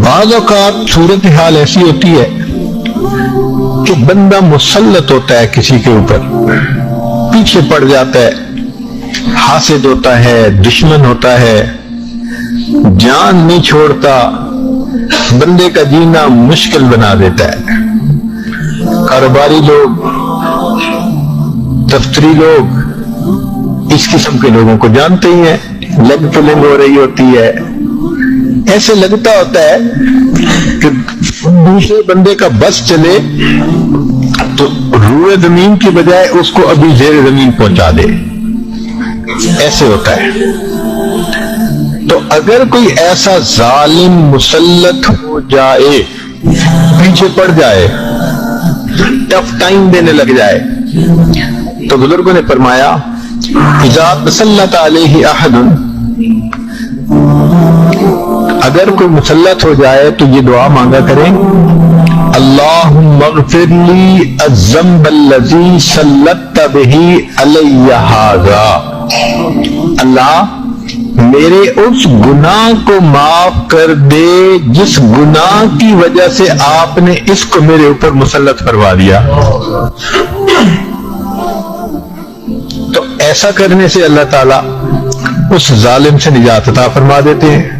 بعض اوقات صورتحال ایسی ہوتی ہے کہ بندہ مسلط ہوتا ہے کسی کے اوپر، پیچھے پڑ جاتا ہے، حاسد ہوتا ہے، دشمن ہوتا ہے، جان نہیں چھوڑتا، بندے کا جینا مشکل بنا دیتا ہے۔ کاروباری لوگ، دفتری لوگ اس قسم کے لوگوں کو جانتے ہی ہیں، لگ پلنگ ہو رہی ہوتی ہے، ایسے لگتا ہوتا ہے کہ دوسرے بندے کا بس چلے تو روئے زمین کی بجائے اس کو ابھی زیر زمین پہنچا دے، ایسے ہوتا ہے۔ تو اگر کوئی ایسا ظالم مسلط ہو جائے، پیچھے پڑ جائے، ٹف ٹائم دینے لگ جائے، تو بزرگوں نے فرمایا اذا تسلط علیہ احد، اگر کوئی مسلط ہو جائے تو یہ دعا مانگا کریں، اللہم اغفر لی الذنب الذی سلطت بہ علی ھذا، اللہ میرے اس گناہ کو معاف کر دے جس گناہ کی وجہ سے آپ نے اس کو میرے اوپر مسلط فرما دیا۔ تو ایسا کرنے سے اللہ تعالیٰ اس ظالم سے نجات عطا فرما دیتے ہیں۔